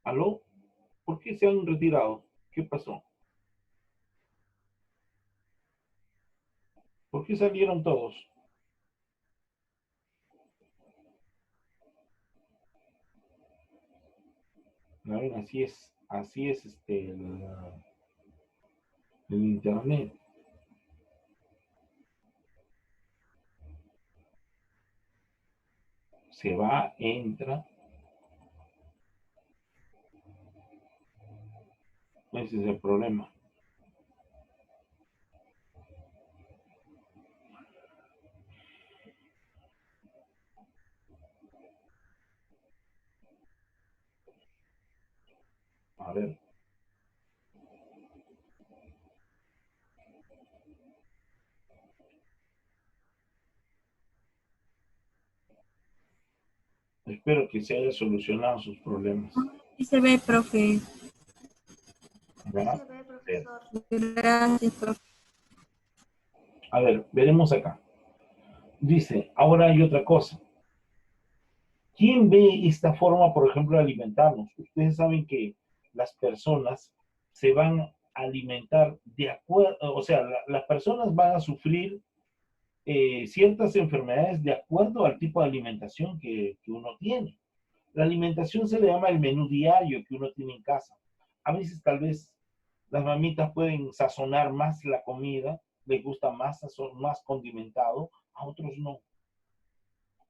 ¿Aló? ¿Por qué se han retirado? ¿Qué pasó? ¿Por qué salieron todos? A ver, así es el internet. Se va, entra, ese es el problema. A ver, espero que se haya solucionado sus problemas. Sí se ve, profe. Sí se ve, profesor. Gracias, profe. A ver, veremos acá. Dice, ahora hay otra cosa. ¿Quién ve esta forma, por ejemplo, de alimentarnos? Ustedes saben que las personas se van a alimentar de acuerdo, o sea, las personas van a sufrir ciertas enfermedades de acuerdo al tipo de alimentación que uno tiene. La alimentación se le llama el menú diario que uno tiene en casa. A veces tal vez las mamitas pueden sazonar más la comida, les gusta más sazón, más condimentado, a otros no.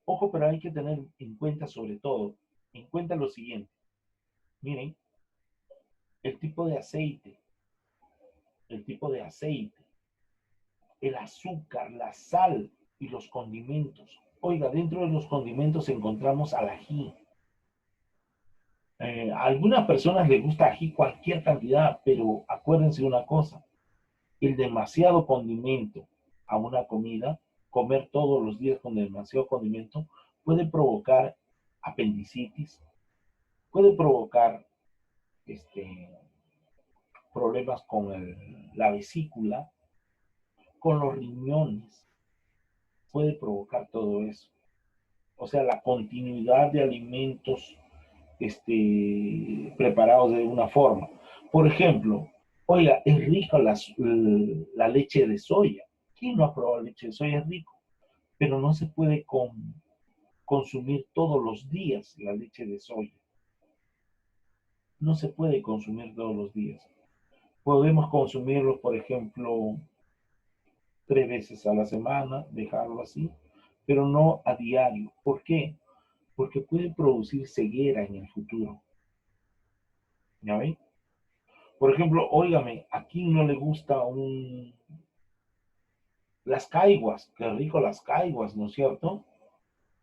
Ojo, pero hay que tener en cuenta sobre todo, en cuenta lo siguiente. Miren, el tipo de aceite, el tipo de aceite, el azúcar, la sal y los condimentos. Oiga, dentro de los condimentos encontramos al ají. A algunas personas les gusta ají cualquier cantidad, pero acuérdense una cosa, el demasiado condimento a una comida, comer todos los días con demasiado condimento, puede provocar apendicitis, puede provocar este, problemas con la vesícula, con los riñones, puede provocar todo eso. O sea, la continuidad de alimentos preparados de una forma. Por ejemplo, oiga, es rica la leche de soya. ¿Quién no ha probado leche de soya? Es rico, pero no se puede consumir todos los días la leche de soya. No se puede consumir todos los días. Podemos consumirlo, por ejemplo, 3 veces a la semana, dejarlo así, pero no a diario. ¿Por qué? Porque puede producir ceguera en el futuro. ¿Ya ven? Por ejemplo, óigame, ¿a quién no le gusta las caiguas? Qué rico las caiguas, ¿no es cierto?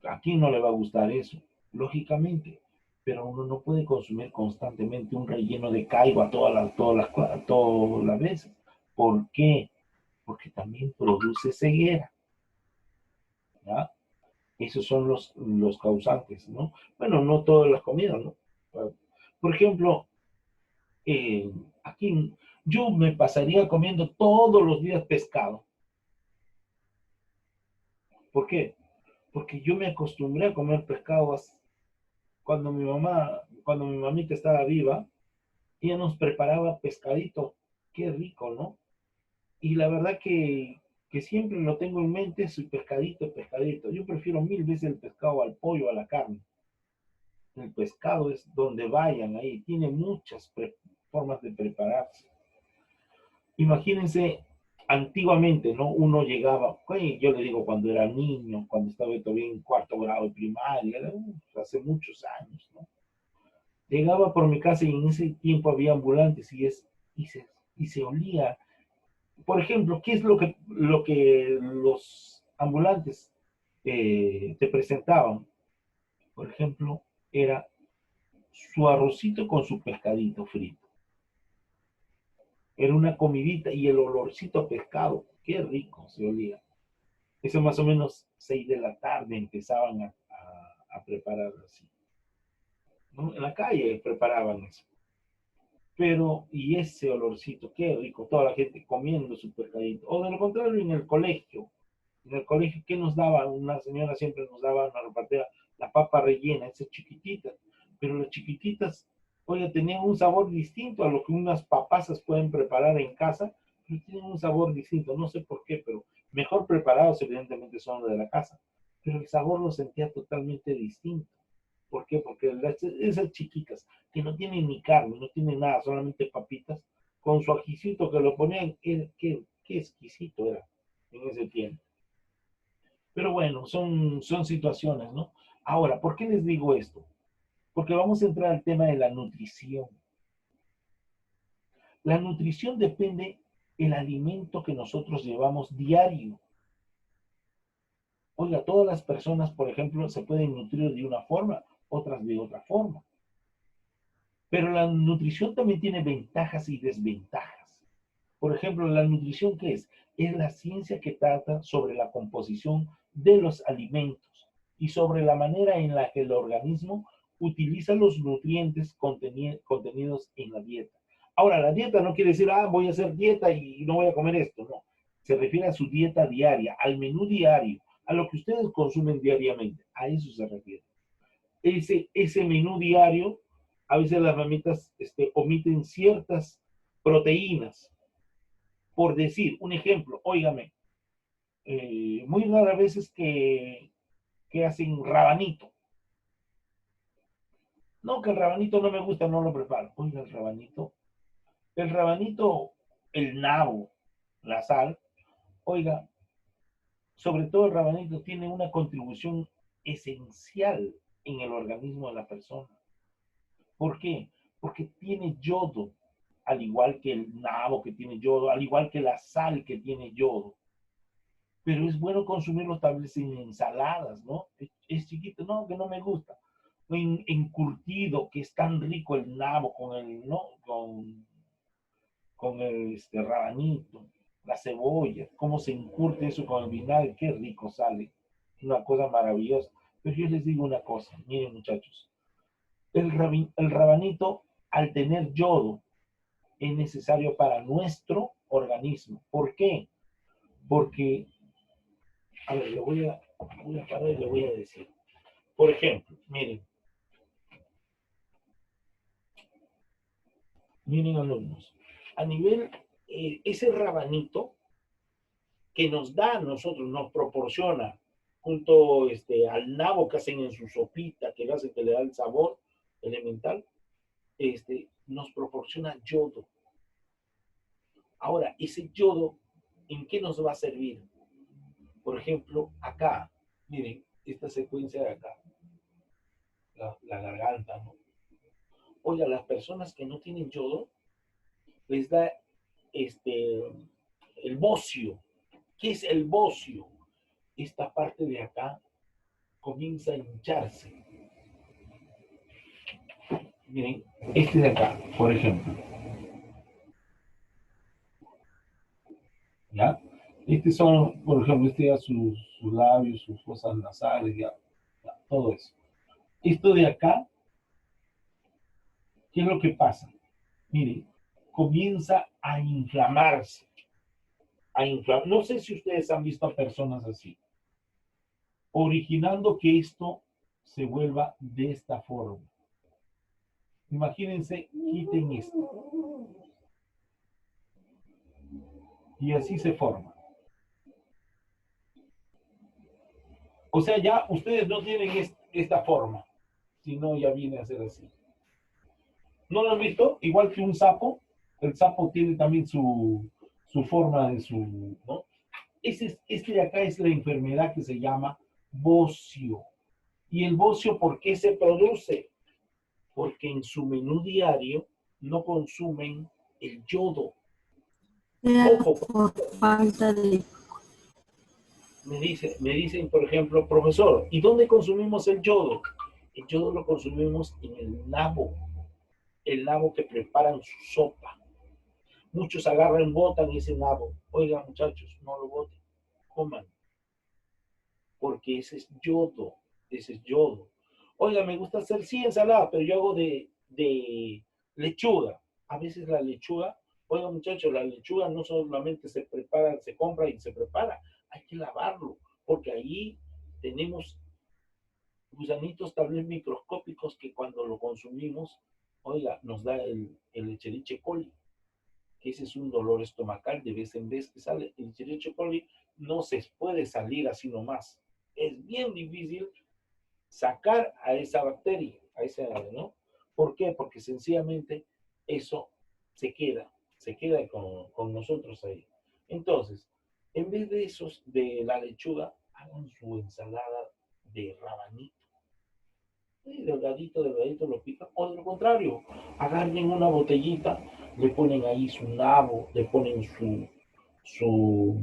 ¿A quién no le va a gustar eso? Lógicamente. Pero uno no puede consumir constantemente un relleno de caigua todas las veces. ¿Por qué? Porque también produce ceguera. ¿Ya? Esos son los causantes, ¿no? Bueno, no todas las comidas, ¿no? Por ejemplo, eh, aquí yo me pasaría comiendo todos los días pescado. ¿Por qué? Porque yo me acostumbré a comer pescado cuando mi mamita estaba viva, ella nos preparaba pescadito. Qué rico, ¿no? Y la verdad que siempre lo tengo en mente, su pescadito, pescadito. Yo prefiero 1000 veces el pescado al pollo, a la carne. El pescado es donde vayan ahí, tiene muchas formas de prepararse. Imagínense, antiguamente, ¿no? Uno llegaba, yo le digo cuando era niño, cuando estaba todavía en 4º grado de primaria, hace muchos años, ¿no? Llegaba por mi casa y en ese tiempo había ambulantes y, se, y se olía. Por ejemplo, ¿qué es lo que los ambulantes te presentaban? Por ejemplo, era su arrocito con su pescadito frito. Era una comidita y el olorcito a pescado, qué rico se olía. Eso más o menos 6 de la tarde empezaban a preparar así. ¿No? En la calle preparaban eso. Pero, y ese olorcito, qué rico, toda la gente comiendo su pescadito. O de lo contrario, en el colegio. En el colegio, ¿qué nos daba? Una señora siempre nos daba una repartida, la papa rellena, esas chiquititas. Pero las chiquititas, Oye, tenían un sabor distinto a lo que unas papasas pueden preparar en casa, pero tienen un sabor distinto, no sé por qué, pero mejor preparados evidentemente son los de la casa, pero el sabor lo sentía totalmente distinto. ¿Por qué? Porque esas chiquitas que no tienen ni carne, no tienen nada, solamente papitas, con su ajicito que lo ponían, qué exquisito era en ese tiempo. Pero bueno, son situaciones, ¿no? Ahora, ¿por qué les digo esto? Porque vamos a entrar al tema de la nutrición. La nutrición depende del alimento que nosotros llevamos diario. Oiga, todas las personas, por ejemplo, se pueden nutrir de una forma, otras de otra forma. Pero la nutrición también tiene ventajas y desventajas. Por ejemplo, la nutrición, ¿qué es? Es la ciencia que trata sobre la composición de los alimentos y sobre la manera en la que el organismo utiliza los nutrientes contenidos en la dieta. Ahora, la dieta no quiere decir, voy a hacer dieta y no voy a comer esto, no. Se refiere a su dieta diaria, al menú diario, a lo que ustedes consumen diariamente. A eso se refiere. Ese menú diario, a veces las mamitas omiten ciertas proteínas. Por decir, un ejemplo, óigame, muy raras veces que hacen rabanito. No, que el rabanito no me gusta, no lo preparo. Oiga, el rabanito, el nabo, la sal, oiga, sobre todo el rabanito tiene una contribución esencial en el organismo de la persona. ¿Por qué? Porque tiene yodo, al igual que el nabo que tiene yodo, al igual que la sal que tiene yodo. Pero es bueno consumirlo tal vez en ensaladas, ¿no? Es chiquito, no, que no me gusta. Encurtido, que es tan rico el nabo con el, ¿no? Con el rabanito, la cebolla, cómo se encurte eso con el vinagre, qué rico sale. Una cosa maravillosa. Pero yo les digo una cosa, miren muchachos, el rabanito, al tener yodo, es necesario para nuestro organismo. ¿Por qué? Porque, a ver, voy a parar y le voy a decir. Por ejemplo, miren alumnos, a nivel, ese rabanito que nos da a nosotros, nos proporciona, junto al nabo que hacen en su sopita, que le hace que le da el sabor elemental, nos proporciona yodo. Ahora, ese yodo, ¿en qué nos va a servir? Por ejemplo, acá, miren, esta secuencia de acá, la garganta, ¿no? Oiga, las personas que no tienen yodo, les da el bocio. ¿Qué es el bocio? Esta parte de acá comienza a hincharse. Miren, este de acá, por ejemplo. ¿Ya? Estos son, por ejemplo, ya sus labios, sus fosas nasales, ya, todo eso. Esto de acá, ¿qué es lo que pasa? Miren, comienza a inflamarse. No sé si ustedes han visto a personas así, originando que esto se vuelva de esta forma. Imagínense, quiten esto. Y así se forma. O sea, ya ustedes no tienen esta forma, sino ya viene a ser así. ¿No lo han visto? Igual que un sapo, el sapo tiene también su forma de su, ¿no? Este de acá es la enfermedad que se llama bocio. ¿Y el bocio por qué se produce? Porque en su menú diario no consumen el yodo. Ojo, por falta de... me dicen, por ejemplo, profesor, ¿y dónde consumimos el yodo? El yodo lo consumimos en el nabo que preparan su sopa. Muchos agarran, botan ese nabo. Oigan, muchachos, no lo boten, coman, porque ese es yodo. Oiga, me gusta hacer sí ensalada, pero yo hago de lechuga. A veces la lechuga, oiga muchachos, la lechuga no solamente se prepara, se compra y se prepara, hay que lavarlo, porque ahí tenemos gusanitos tal vez microscópicos que cuando lo consumimos oiga, nos da el Escherichia coli, que ese es un dolor estomacal de vez en vez que sale. El Escherichia coli no se puede salir así nomás. Es bien difícil sacar a esa bacteria, a esa, ¿no? ¿Por qué? Porque sencillamente eso se queda con nosotros ahí. Entonces, en vez de esos, de la lechuga, hagan su ensalada de rabanito. Delgadito, delgadito lo pican. O de lo contrario, agarren una botellita, le ponen ahí su nabo, le ponen su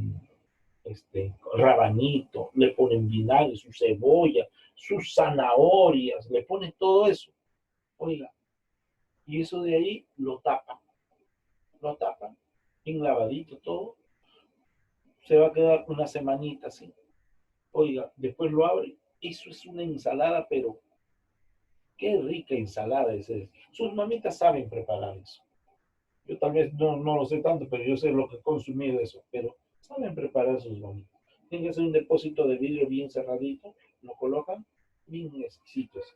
rabanito, le ponen vinagre, su cebolla, sus zanahorias, le ponen todo eso. Oiga, y eso de ahí lo tapan, en lavadito todo, se va a quedar una semanita así. Oiga, después lo abre, eso es una ensalada, pero qué rica ensalada es esa. Sus mamitas saben preparar eso. Yo tal vez no lo sé tanto, pero yo sé lo que he consumido eso, pero saben preparar sus mamitas. Tienen que hacer un depósito de vidrio bien cerradito, lo colocan bien exquisitos.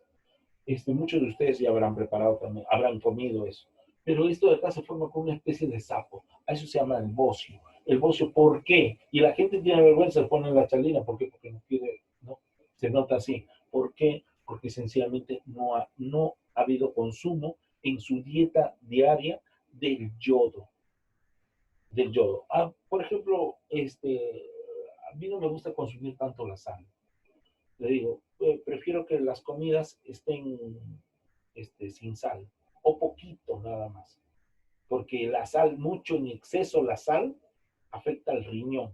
Muchos de ustedes ya habrán preparado también, habrán comido eso. Pero esto de acá se forma con una especie de sapo. A eso se llama el bocio. El bocio, ¿por qué? Y la gente tiene vergüenza de poner la chalina. ¿Por qué? Porque no quiere, no, se nota así. ¿Por qué? Porque sencillamente no ha habido consumo en su dieta diaria del yodo. Del yodo. Por ejemplo, a mí no me gusta consumir tanto la sal. Le digo, prefiero que las comidas estén sin sal, o poquito nada más, porque la sal, mucho en exceso la sal, afecta al riñón,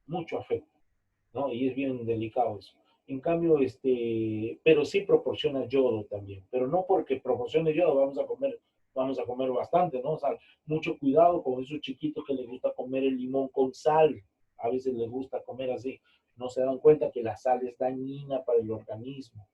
mucho afecta, ¿no? Y es bien delicado eso. En cambio, pero sí proporciona yodo también, pero no porque proporcione yodo vamos a comer bastante, ¿no? O sea, mucho cuidado con esos chiquitos que les gusta comer el limón con sal, a veces les gusta comer así, no se dan cuenta que la sal es dañina para el organismo,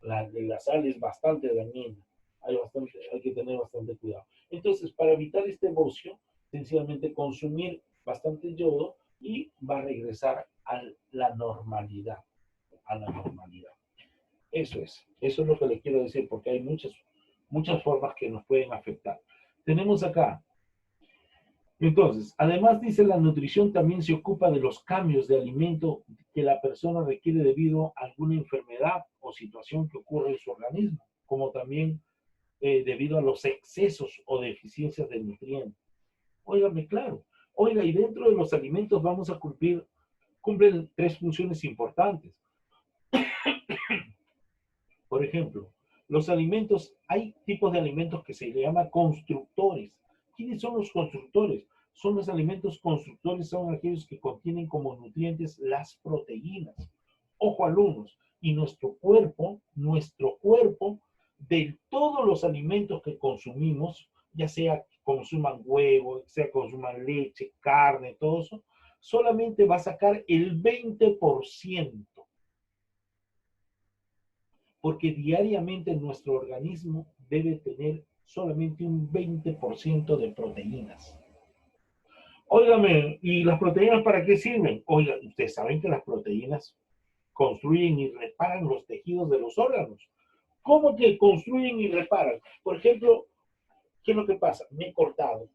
la sal es bastante dañina, hay que tener bastante cuidado. Entonces, para evitar este bocio, sencillamente consumir bastante yodo y va a regresar a la normalidad, a la normalidad. Eso es lo que le quiero decir, porque hay muchas formas que nos pueden afectar. Tenemos acá, entonces, además dice la nutrición también se ocupa de los cambios de alimento que la persona requiere debido a alguna enfermedad o situación que ocurre en su organismo, como también debido a los excesos o deficiencias de nutrientes. Óigame, claro. Oiga, y dentro de los alimentos vamos a cumplen tres funciones importantes. Por ejemplo, los alimentos, hay tipos de alimentos que se le llama constructores. ¿Quiénes son los constructores? Son los alimentos constructores, son aquellos que contienen como nutrientes las proteínas. Ojo, alumnos, y nuestro cuerpo, de todos los alimentos que consumimos, ya sea consuman huevo, sea consuman leche, carne, todo eso, solamente va a sacar el 20%, porque diariamente nuestro organismo debe tener solamente un 20% de proteínas. Óigame, ¿y las proteínas para qué sirven? Oiga, ustedes saben que las proteínas construyen y reparan los tejidos de los órganos. ¿Cómo que construyen y reparan? Por ejemplo, ¿qué es lo que pasa? Me he cortado.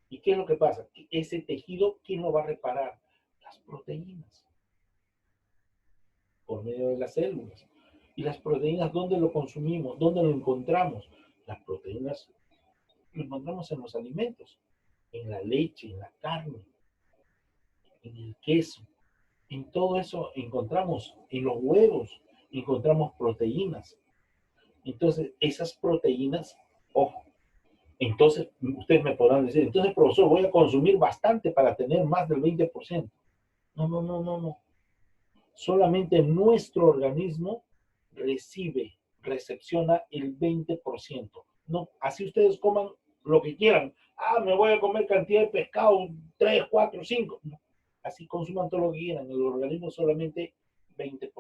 ¿Y qué es lo que pasa? Ese tejido, ¿quién lo va a reparar? Las proteínas, por medio de las células. ¿Y las proteínas dónde lo consumimos? ¿Dónde lo encontramos? Las proteínas lo encontramos en los alimentos, en la leche, en la carne, en el queso. En todo eso encontramos, en los huevos, encontramos proteínas. Entonces, esas proteínas, ojo, entonces ustedes me podrán decir, entonces, profesor, voy a consumir bastante para tener más del 20%. No, no, no, no, no. Solamente nuestro organismo recepciona el 20%. No, así ustedes coman lo que quieran. Me voy a comer cantidad de pescado, 3, 4, 5. No. Así consuman todo lo que quieran. El organismo solamente 20%.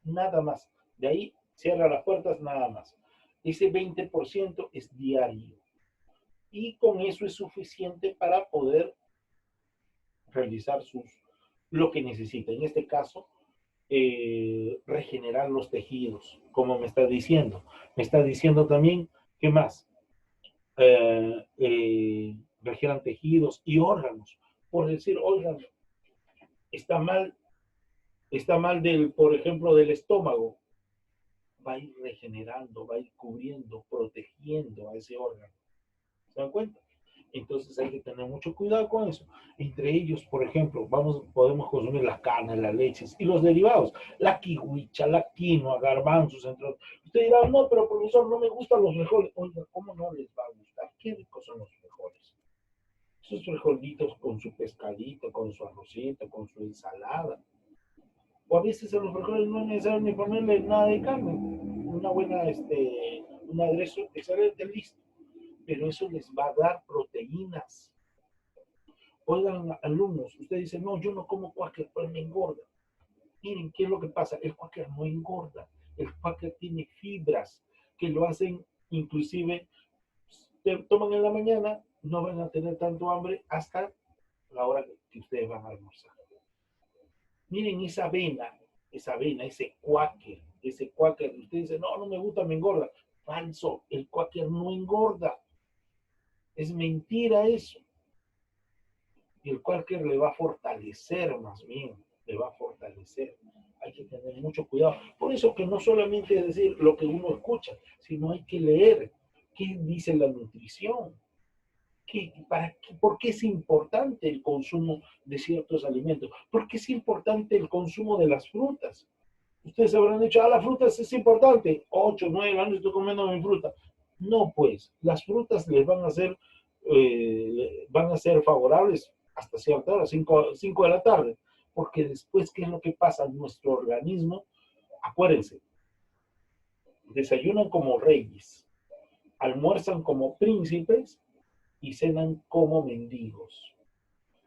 Nada más. De ahí cierra las puertas, nada más. Ese 20% es diario. Y con eso es suficiente para poder realizar lo que necesita. En este caso, regenerar los tejidos, como me está diciendo. Me está diciendo también, ¿qué más? Regeneran tejidos y órganos. Por decir, órganos, está mal del, por ejemplo, del estómago, va a ir regenerando, va a ir cubriendo, protegiendo a ese órgano. ¿Se dan cuenta? Entonces hay que tener mucho cuidado con eso. Entre ellos, por ejemplo, podemos consumir las carnes, las leches y los derivados, la kiwicha, la quinoa, garbanzos, entre otros. Usted dirá, no, pero profesor, no me gustan los frijoles. Oiga, ¿cómo no les va a gustar? Qué ricos son los frijoles. Esos frijolitos con su pescadito, con su arrocito, con su ensalada. O a veces a los frijoles no es necesario ni ponerle nada de carne. Una buena, un aderezo excelente, listo. Pero eso les va a dar proteínas. Oigan, alumnos, usted dice, no, yo no como cuáquer, pues me engorda. Miren, ¿qué es lo que pasa? El cuáquer no engorda. El cuáquer tiene fibras que lo hacen, inclusive, toman en la mañana, no van a tener tanto hambre hasta la hora que ustedes van a almorzar. Miren esa avena, ese cuáquer. Usted dice, no, no me gusta, me engorda. Falso, el cuáquer no engorda. Es mentira eso. Y el cuáquer le va a fortalecer más bien, le va a fortalecer. Hay que tener mucho cuidado. Por eso que no solamente decir lo que uno escucha, sino hay que leer qué dice la nutrición. ¿Por qué es importante el consumo de ciertos alimentos? ¿Por qué es importante el consumo de las frutas? Ustedes habrán dicho, las frutas es importante. 8, 9 años estoy comiendo mi fruta. No, pues, las frutas les van a ser favorables hasta cierta hora, 5 de la tarde. Porque después, ¿qué es lo que pasa? Nuestro organismo, acuérdense, desayunan como reyes, almuerzan como príncipes y cenan como mendigos.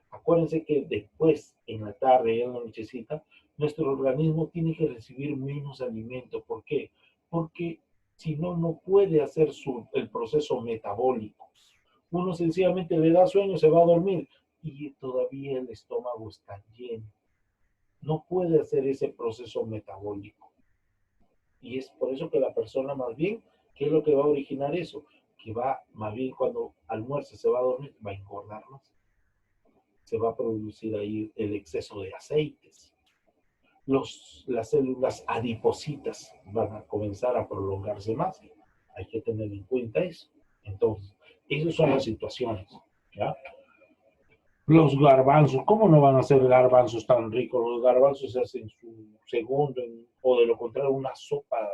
Acuérdense que después, en la tarde y en la nochecita, nuestro organismo tiene que recibir menos alimento. ¿Por qué? Porque si no, no puede hacer el proceso metabólico. Uno sencillamente le da sueño, se va a dormir y todavía el estómago está lleno. No puede hacer ese proceso metabólico. Y es por eso que la persona más bien, ¿qué es lo que va a originar eso? Que va, más bien cuando almuerza, se va a dormir, va a engordar más. Se va a producir ahí el exceso de aceites. Las células adipositas van a comenzar a prolongarse más. Hay que tener en cuenta eso. Entonces, esas son las situaciones. ¿Ya? Los garbanzos, ¿cómo no van a ser garbanzos tan ricos? Los garbanzos se hacen su segundo, o de lo contrario, una sopa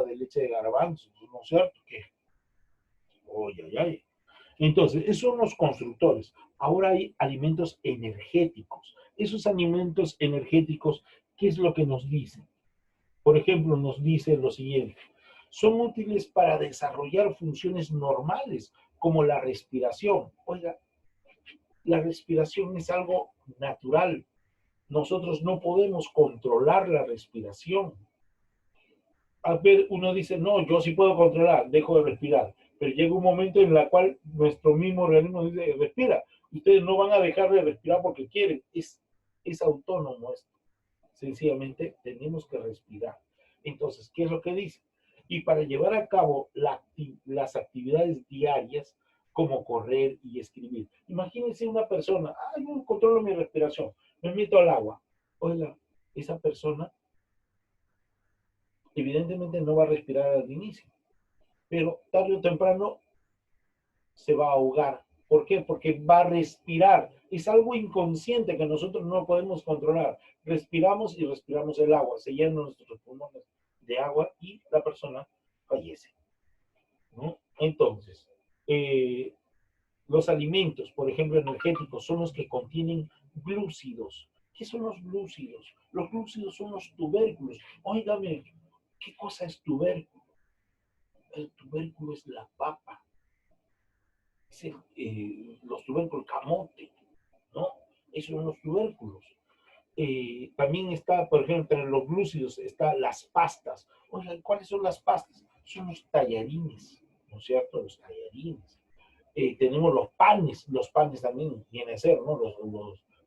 de leche de garbanzos, ¿no es cierto? Que, oye, ay, ay. Entonces, esos son los constructores. Ahora hay alimentos energéticos. Esos alimentos energéticos, ¿qué es lo que nos dicen? Por ejemplo, nos dice lo siguiente. Son útiles para desarrollar funciones normales, como la respiración. Oiga, la respiración es algo natural. Nosotros no podemos controlar la respiración. A ver, uno dice, no, yo sí puedo controlar, dejo de respirar. Pero llega un momento en el cual nuestro mismo organismo dice, respira. Ustedes no van a dejar de respirar porque quieren. Es autónomo esto. Sencillamente tenemos que respirar. Entonces, ¿qué es lo que dice? Y para llevar a cabo las actividades diarias, como correr y escribir. Imagínense una persona, yo controlo mi respiración, me meto al agua. Oiga, esa persona evidentemente no va a respirar al inicio, pero tarde o temprano se va a ahogar. ¿Por qué? Porque va a respirar. Es algo inconsciente que nosotros no podemos controlar. Respiramos y respiramos el agua. Se llenan nuestros pulmones de agua y la persona fallece. ¿No? Entonces, los alimentos, por ejemplo, energéticos, son los que contienen glúcidos. ¿Qué son los glúcidos? Los glúcidos son los tubérculos. Óigame, ¿qué cosa es tubérculo? El tubérculo es la papa. Los tubérculos, camote, ¿no? Esos son los tubérculos. También está, por ejemplo, entre los glúcidos están las pastas. Oigan, ¿cuáles son las pastas? Son los tallarines, ¿no es cierto? Los tallarines. Tenemos los panes también vienen a ser, ¿no?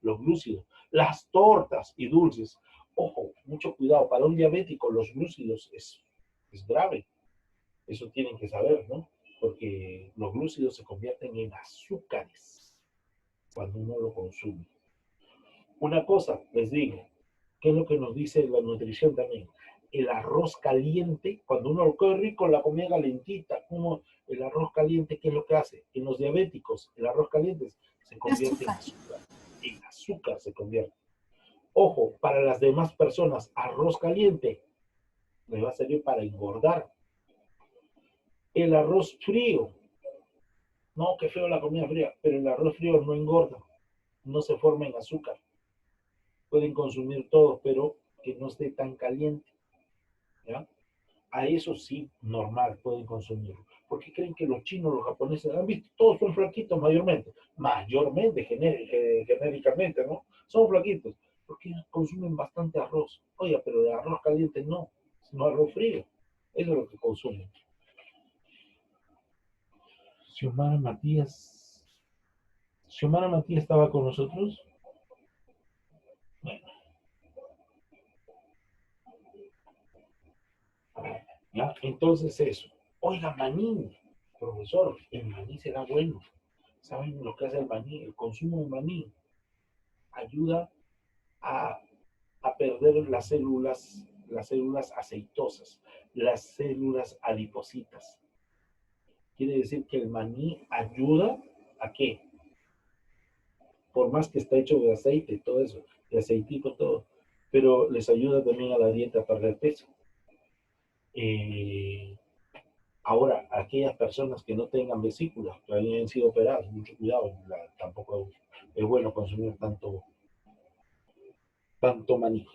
Los glúcidos. Las tortas y dulces. Ojo, mucho cuidado. Para un diabético los glúcidos es grave. Eso tienen que saber, ¿no? Porque los glúcidos se convierten en azúcares cuando uno lo consume. Una cosa, les digo, ¿qué es lo que nos dice la nutrición también? El arroz caliente, cuando uno lo come rico, la comida calentita, como el arroz caliente, ¿qué es lo que hace? En los diabéticos, el arroz caliente se convierte Azúcar. en azúcar se convierte. Ojo, para las demás personas, arroz caliente les va a servir para engordar. El arroz frío, no, qué feo la comida fría, pero el arroz frío no engorda, no se forma en azúcar. Pueden consumir todo, pero que no esté tan caliente, ¿ya? A eso sí, normal, pueden consumirlo. Porque creen que los chinos, los japoneses, han visto, todos son flaquitos mayormente, genéricamente, ¿no? Son flaquitos, porque consumen bastante arroz. Oye, pero de arroz caliente no, sino arroz frío. Eso es lo que consumen. Xiomara Matías. ¿Xiomara Matías estaba con nosotros? Bueno, ¿ya? Entonces eso. Oiga, maní, profesor, el maní será bueno. ¿Saben lo que hace el maní? El consumo de maní ayuda a, a perder las células aceitosas, las células adipositas. Quiere decir que el maní ayuda a qué? Por más que está hecho de aceite, todo eso, de aceitito, todo, pero les ayuda también a la dieta a perder peso. Eh, Ahora, aquellas personas que no tengan vesículas, que hayan sido operadas, mucho cuidado, tampoco es bueno consumir tanto maní.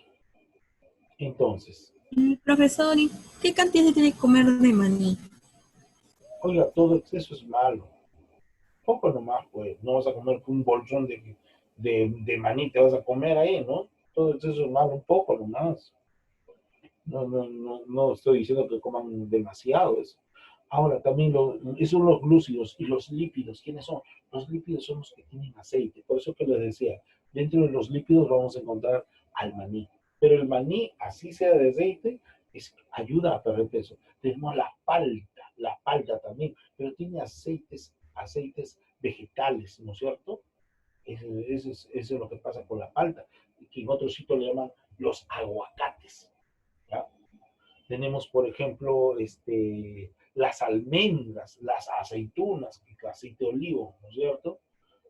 Entonces, Profesor, ¿y qué cantidad se tiene que comer de maní? oiga, todo exceso es malo. Poco nomás, pues, no vas a comer un bolsón de maní, te vas a comer ahí, ¿no? Todo exceso es malo, un poco nomás. No estoy diciendo que coman demasiado eso. Ahora, también esos son los glúcidos y los lípidos. ¿Quiénes son? Los lípidos son los que tienen aceite. Por eso que les decía, dentro de los lípidos vamos a encontrar al maní. Pero el maní, así sea de aceite, ayuda a perder peso. Tenemos la palta también, pero tiene aceites vegetales, ¿no es cierto? Eso es lo que pasa con la palta, que en otros sitios le llaman los aguacates. ¿Ya? Tenemos, por ejemplo, las almendras, las aceitunas, el aceite de olivo, ¿no es cierto?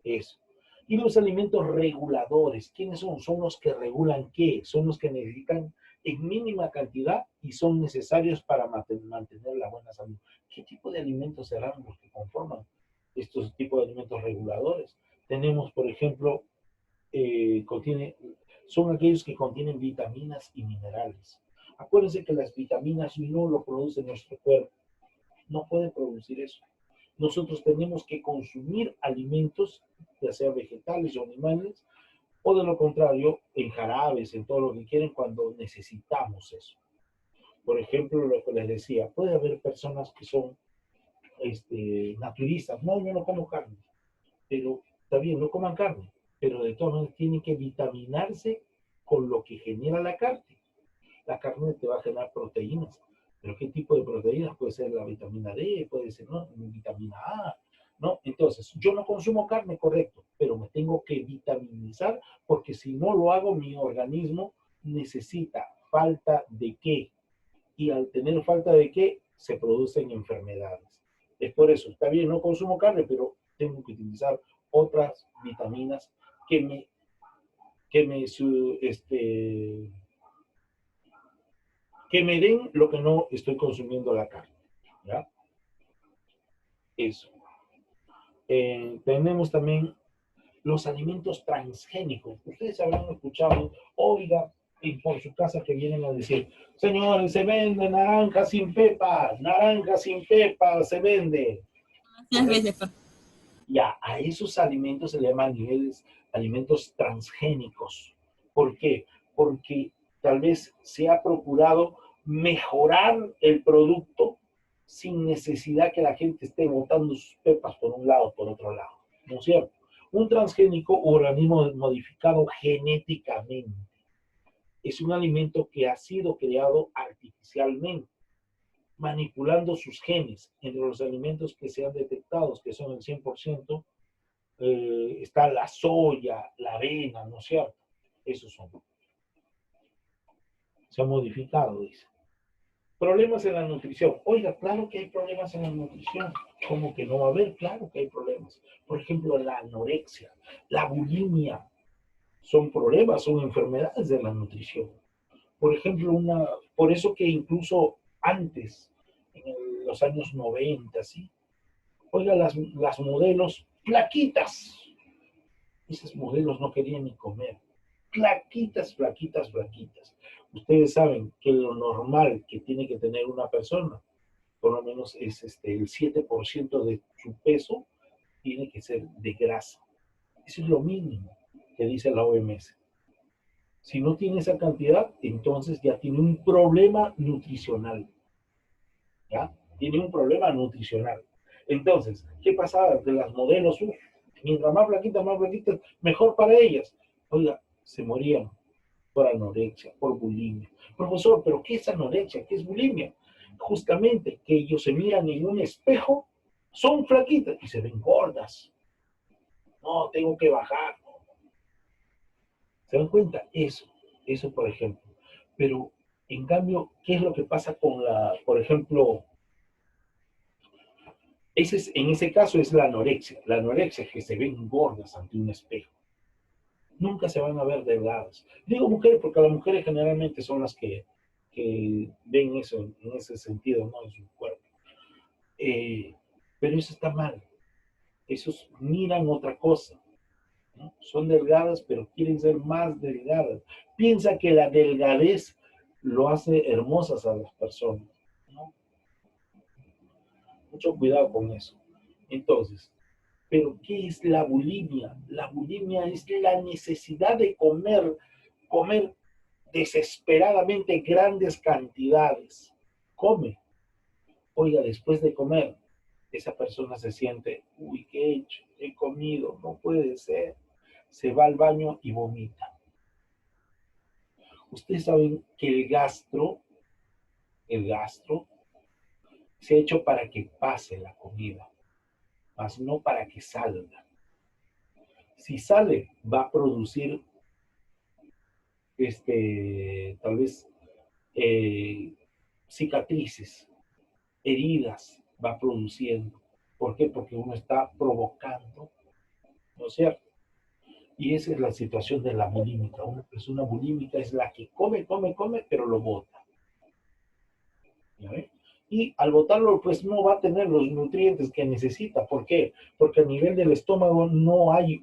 Eso. Y los alimentos reguladores, ¿quiénes son? Son los que regulan qué, son los que necesitan en mínima cantidad y son necesarios para mantener la buena salud. ¿Qué tipo de alimentos serán los que conforman estos tipos de alimentos reguladores? Tenemos, por ejemplo, son aquellos que contienen vitaminas y minerales. Acuérdense que las vitaminas no lo produce nuestro cuerpo, no puede producir eso. Nosotros tenemos que consumir alimentos, ya sea vegetales o animales, o de lo contrario, en jarabes, en todo lo que quieren, cuando necesitamos eso. Por ejemplo, lo que les decía, puede haber personas que son naturistas. No, yo no como carne, pero está bien, no coman carne, pero de todas maneras tienen que vitaminarse con lo que genera la carne. La carne te va a generar proteínas, pero ¿qué tipo de proteínas? Puede ser la vitamina D, puede ser ¿no? vitamina A, ¿no? Entonces, yo no consumo carne, correcto, pero me tengo que vitaminizar porque si no lo hago, mi organismo necesita falta de qué. Y al tener falta de qué, se producen enfermedades. Es por eso, está bien, no consumo carne, pero tengo que utilizar otras vitaminas que me, que me, su, que me den lo que no estoy consumiendo la carne. ¿Ya? Eso. Tenemos también los alimentos transgénicos. Ustedes habrán escuchado, oiga, y por su casa que vienen a decir, señores, se vende naranja sin pepa, se vende. Ya, a esos alimentos se le llaman alimentos transgénicos. ¿Por qué? Porque tal vez se ha procurado mejorar el producto sin necesidad que la gente esté botando sus pepas por un lado o por otro lado. ¿No es cierto? Un transgénico, organismo modificado genéticamente. es un alimento que ha sido creado artificialmente, manipulando sus genes. Entre los alimentos que se han detectado, que son el 100%, está la soya, la avena, ¿no es cierto? Esos son. Se ha modificado, dice. Problemas en la nutrición. Oiga, claro que hay problemas en la nutrición. ¿Cómo que no va a haber? Claro que hay problemas. Por ejemplo, la anorexia, la bulimia. Son problemas, son enfermedades de la nutrición. Por ejemplo, por eso que incluso antes, en los años 90, ¿sí? Oiga, las modelos flaquitas. Esos modelos no querían ni comer. Flaquitas, flaquitas, flaquitas. Ustedes saben que lo normal que tiene que tener una persona, por lo menos es el 7% de su peso, tiene que ser de grasa. Eso es lo mínimo que dice la OMS. Si no tiene esa cantidad, entonces ya tiene un problema nutricional. ¿Ya? Tiene un problema nutricional. Entonces, ¿qué pasaba de las modelos? Mientras más flaquitas, mejor para ellas. Oiga, se morían por anorexia, por bulimia. Profesor, ¿pero qué es anorexia? ¿Qué es bulimia? Justamente que ellos se miran en un espejo, son flaquitas y se ven gordas. No, tengo que bajar. ¿Se dan cuenta? Eso por ejemplo. Pero, en cambio, ¿qué es lo que pasa con por ejemplo, en ese caso es la anorexia. La anorexia es que se ven gordas ante un espejo. Nunca se van a ver delgadas. Digo mujeres porque las mujeres generalmente son las que ven eso en ese sentido, ¿no? En su cuerpo. Pero eso está mal. Esos miran otra cosa, ¿no? Son delgadas, pero quieren ser más delgadas. Piensa que la delgadez lo hace hermosas a las personas, ¿no? Mucho cuidado con eso. Entonces, ¿pero qué es la bulimia? La bulimia es la necesidad de comer desesperadamente grandes cantidades. Come. Oiga, después de comer, esa persona se siente, uy, ¿qué he hecho? He comido, no puede ser. Se va al baño y vomita. Ustedes saben que el gastro se ha hecho para que pase la comida, mas no para que salga. Si sale, va a producir tal vez cicatrices, heridas, va produciendo. ¿Por qué? Porque uno está provocando, ¿no es cierto? Y esa es la situación de la bulímica. Una persona bulímica es la que come, come, come, pero lo bota. ¿Ya ven? Y al botarlo, pues no va a tener los nutrientes que necesita. ¿Por qué? Porque a nivel del estómago no hay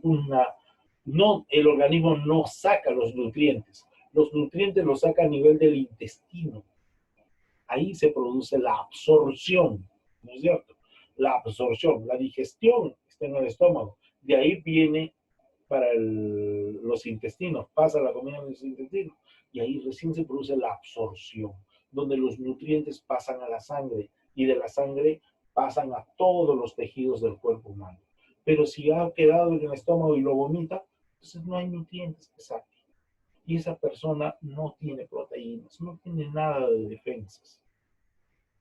el organismo no saca los nutrientes. Los nutrientes los saca a nivel del intestino. Ahí se produce la absorción, ¿no es cierto? La absorción, la digestión está en el estómago. De ahí viene para los intestinos, pasa la comida en los intestinos y ahí recién se produce la absorción, donde los nutrientes pasan a la sangre y de la sangre pasan a todos los tejidos del cuerpo humano. Pero si ha quedado en el estómago y lo vomita, entonces no hay nutrientes que saque. Y esa persona no tiene proteínas, no tiene nada de defensas.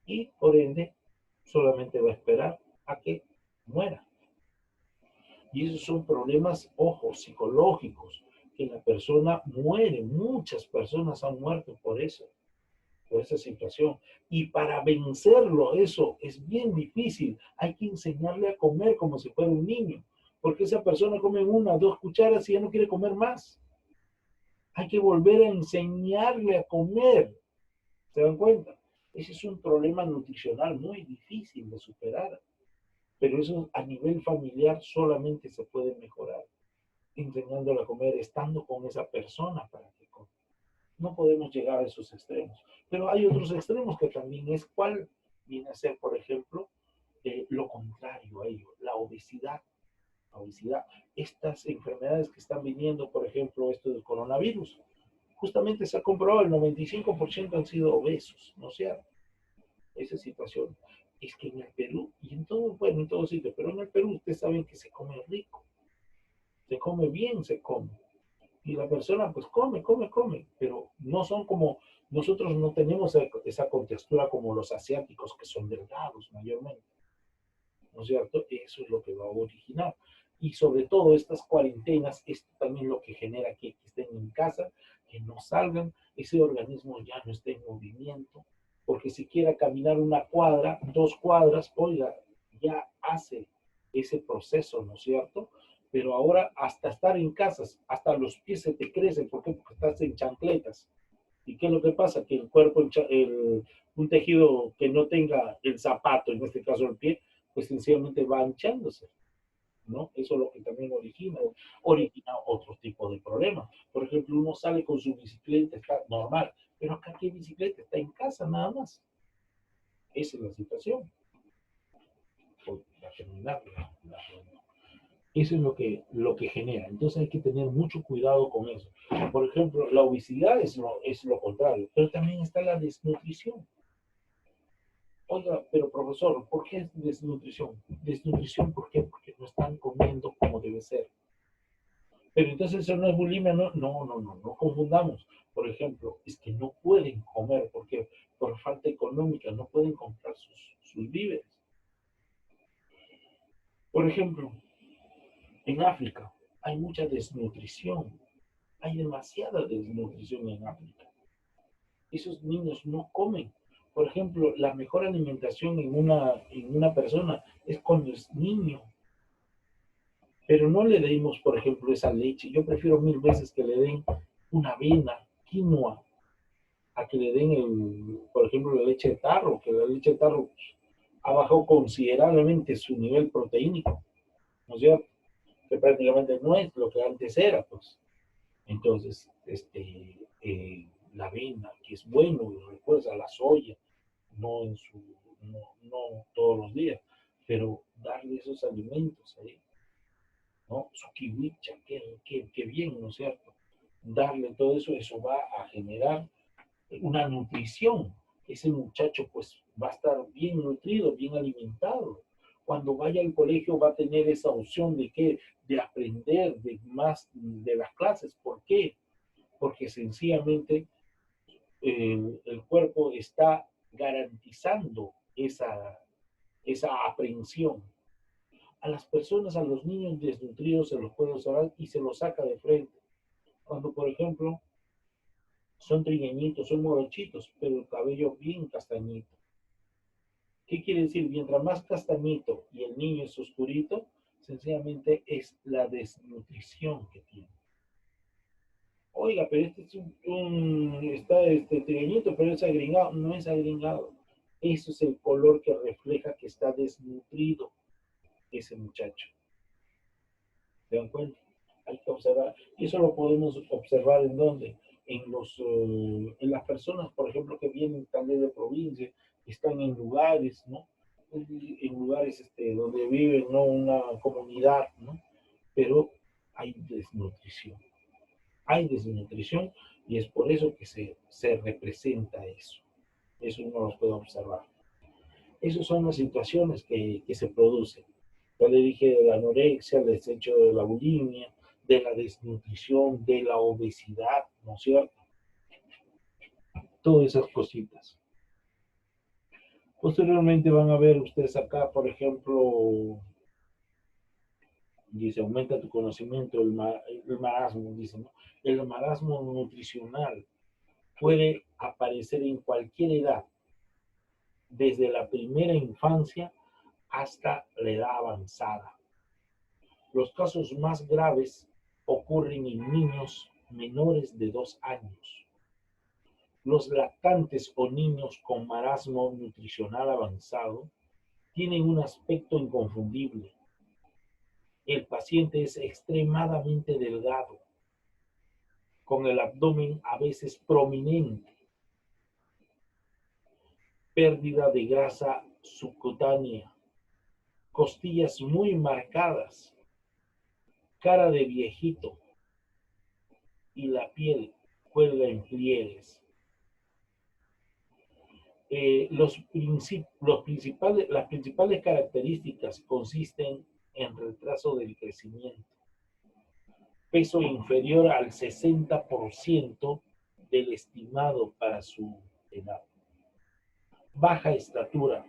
Y por ende, solamente va a esperar a que muera. Y esos son problemas, ojo, psicológicos, que la persona muere. Muchas personas han muerto por eso, por esa situación. Y para vencerlo, eso es bien difícil. Hay que enseñarle a comer como si fuera un niño, porque esa persona come 1 o 2 cucharas y ya no quiere comer más. Hay que volver a enseñarle a comer. ¿Se dan cuenta? Ese es un problema nutricional muy difícil de superar. Pero eso a nivel familiar solamente se puede mejorar enseñándole a comer, estando con esa persona para que coma. No podemos llegar a esos extremos. Pero hay otros extremos que también es cuál viene a ser, por ejemplo, lo contrario a ello, la obesidad. La obesidad. Estas enfermedades que están viniendo, por ejemplo, esto del coronavirus, justamente se ha comprobado el 95% han sido obesos, ¿no es cierto? Esa situación. Es que en el Perú, y en todo, bueno, en todo sitio, pero en el Perú ustedes saben que se come rico, se come bien, se come. Y la persona pues come, come, come, pero no son como, nosotros no tenemos esa contextura como los asiáticos que son delgados mayormente, ¿no es cierto? Eso es lo que va a originar. Y sobre todo estas cuarentenas, esto también lo que genera que estén en casa, que no salgan, ese organismo ya no esté en movimiento, porque si quiera caminar una cuadra, 2 cuadras, oiga, ya hace ese proceso, ¿no es cierto? Pero ahora hasta estar en casas, hasta los pies se te crecen, ¿por qué? Porque estás en chancletas. ¿Y qué es lo que pasa? Que el cuerpo, un tejido que no tenga el zapato, en este caso el pie, pues sencillamente va hinchándose, ¿no? Eso es lo que también origina otro tipo de problemas. Por ejemplo, uno sale con su bicicleta, está normal, pero acá qué bicicleta, está en casa nada más. Esa es la situación. Para terminar la reunión. Eso es lo que genera. Entonces hay que tener mucho cuidado con eso. Por ejemplo, la obesidad es lo contrario, pero también está la desnutrición. Oiga, pero profesor, ¿por qué es desnutrición? Desnutrición, ¿por qué? Porque no están comiendo como debe ser. Pero entonces eso no es bulimia, no, no, no, no, no confundamos. Por ejemplo, es que no pueden comer porque por falta económica no pueden comprar sus víveres. Por ejemplo, en África hay mucha desnutrición, hay demasiada desnutrición en África. Esos niños no comen. Por ejemplo, la mejor alimentación en una persona es cuando es niño. Pero no le demos, por ejemplo, esa leche. Yo prefiero 1000 veces que le den una avena, quinoa, a que le den, por ejemplo, la leche de tarro, que la leche de tarro ha bajado considerablemente su nivel proteínico, ¿no es cierto? Que prácticamente no es lo que antes era, pues. Entonces, la avena, que es bueno, recuerda la soya, no, no todos los días, pero darle esos alimentos ahí, ¿no? Su kiwicha, qué bien, ¿no es cierto? Darle todo eso, eso va a generar una nutrición. Ese muchacho pues va a estar bien nutrido, bien alimentado. Cuando vaya al colegio va a tener esa opción de aprender de más de las clases. ¿Por qué? Porque sencillamente el cuerpo está garantizando esa aprehensión. A las personas, a los niños desnutridos se los puede observar y se los saca de frente. Cuando, por ejemplo, son trigueñitos, son morochitos, pero el cabello bien castañito. ¿Qué quiere decir? Mientras más castañito y el niño es oscurito, sencillamente es la desnutrición que tiene. Oiga, pero este es está trigueñito, pero es agringado. No es agringado. Eso es el color que refleja que está desnutrido ese muchacho. ¿Se dan cuenta? Hay que observar. Y eso lo podemos observar en dónde. En las personas, por ejemplo, que vienen también de provincia, están en lugares, ¿no? En lugares donde viven, ¿no? Una comunidad, ¿no? Pero hay desnutrición. Hay desnutrición y es por eso que se representa eso. Eso uno lo puede observar. Esas son las situaciones que se producen. Ya le dije de la anorexia, el desecho de la bulimia, de la desnutrición, de la obesidad, ¿no es cierto? Todas esas cositas. Posteriormente van a ver ustedes acá, por ejemplo, dice, aumenta tu conocimiento, el marasmo, dice, ¿no? El marasmo nutricional puede aparecer en cualquier edad, desde la primera infancia hasta la edad avanzada. Los casos más graves ocurren en niños menores de 2 años. Los lactantes o niños con marasmo nutricional avanzado tienen un aspecto inconfundible. El paciente es extremadamente delgado, con el abdomen a veces prominente, pérdida de grasa subcutánea, costillas muy marcadas, cara de viejito y la piel cuelga en pliegues. Las principales características consisten en retraso del crecimiento, peso inferior al 60% del estimado para su edad. Baja estatura,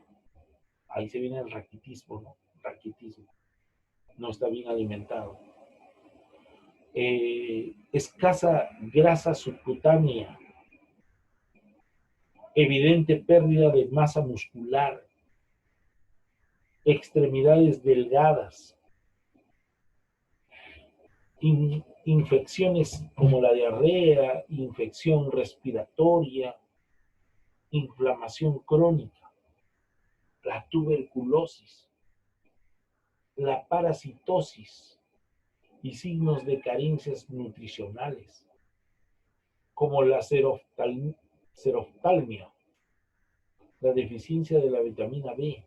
ahí se viene el raquitismo, ¿no? Raquitismo, no está bien alimentado. Escasa grasa subcutánea, evidente pérdida de masa muscular, extremidades delgadas, infecciones como la diarrea, infección respiratoria, inflamación crónica, la tuberculosis, la parasitosis y signos de carencias nutricionales, como la seroftalmia, la deficiencia de la vitamina B,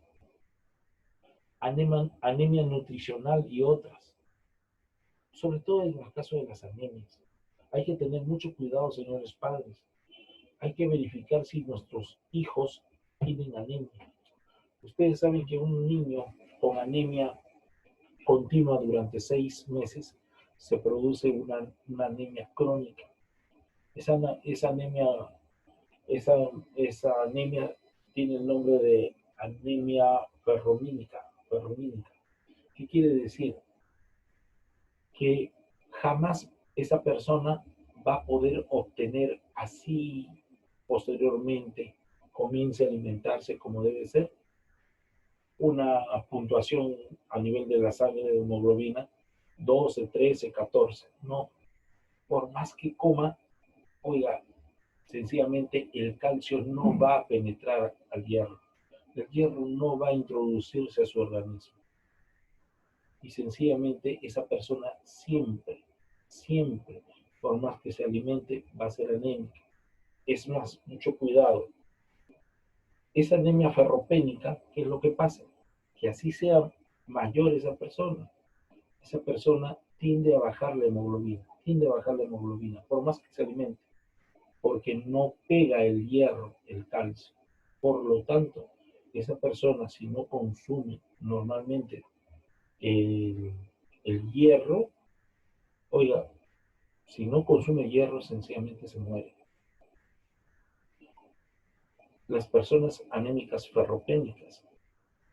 anemia nutricional y otras. Sobre todo en el caso de las anemias. Hay que tener mucho cuidado, señores padres. Hay que verificar si nuestros hijos tienen anemia. Ustedes saben que un niño con anemia continua durante 6 meses se produce una anemia crónica. Esa anemia tiene el nombre de anemia ferromínica. ¿Qué quiere decir? Que jamás esa persona va a poder obtener, así posteriormente comience a alimentarse como debe ser, una puntuación a nivel de la sangre de hemoglobina 12, 13, 14. No, por más que coma, oiga, sencillamente el calcio no va a penetrar al hierro. El hierro no va a introducirse a su organismo. Y sencillamente esa persona siempre, por más que se alimente, va a ser anémica. Es más, mucho cuidado. Esa anemia ferropénica, ¿qué es lo que pasa? Que así sea mayor esa persona tiende a bajar la hemoglobina, por más que se alimente, porque no pega el hierro, el calcio. Por lo tanto, esa persona, si no consume normalmente el hierro, oiga, si no consume hierro, sencillamente se muere. Las personas anémicas ferropénicas,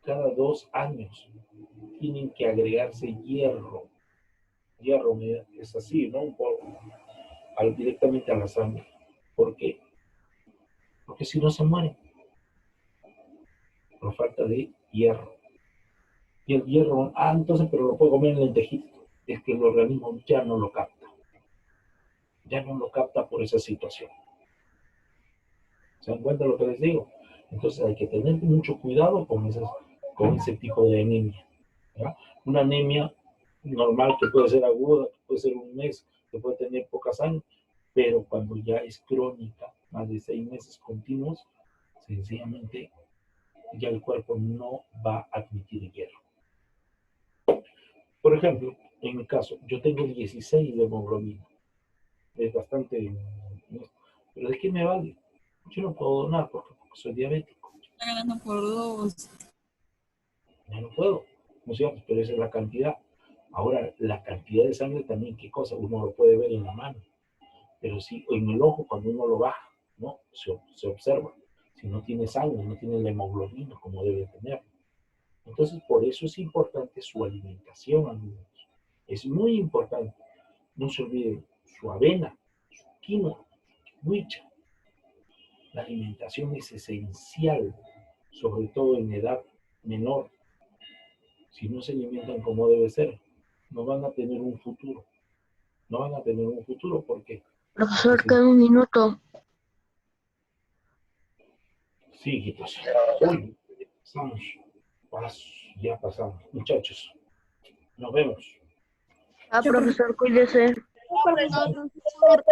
cada 2 años, tienen que agregarse hierro. Hierro es así, ¿no? Directamente a la sangre. ¿Por qué? Porque si no se mueren por falta de hierro. Y el hierro, entonces, pero lo puedo comer en lentejito. Es que el organismo ya no lo capta. Ya no lo capta por esa situación. ¿Se dan cuenta de lo que les digo? Entonces hay que tener mucho cuidado con ese tipo de anemia. ¿Ya? Una anemia normal que puede ser aguda, que puede ser un mes, que puede tener poca sangre, pero cuando ya es crónica, más de 6 meses continuos, sencillamente ya el cuerpo no va a admitir hierro. Por ejemplo, en mi caso, yo tengo 16 de hemoglobina. Es bastante... ¿Pero de qué me vale? Yo no puedo donar porque soy diabético. Está ganando por 2. Ya no puedo, ¿no es cierto? Pero esa es la cantidad. Ahora, la cantidad de sangre también, ¿qué cosa? Uno lo puede ver en la mano. Pero sí, en el ojo, cuando uno lo baja, ¿no? Se observa. Si no tiene sangre, no tiene la hemoglobina como debe tener. Entonces, por eso es importante su alimentación, amigos. Es muy importante. No se olviden su avena, su quinoa, su huicha. La alimentación es esencial, sobre todo en edad menor. Si no se alimentan como debe ser, no van a tener un futuro. No van a tener un futuro porque... Profesor, queda un minuto. Sí, hijitos. Uy, ya pasamos. Muchachos, nos vemos. Profesor, cuídese. Profesor, profesor.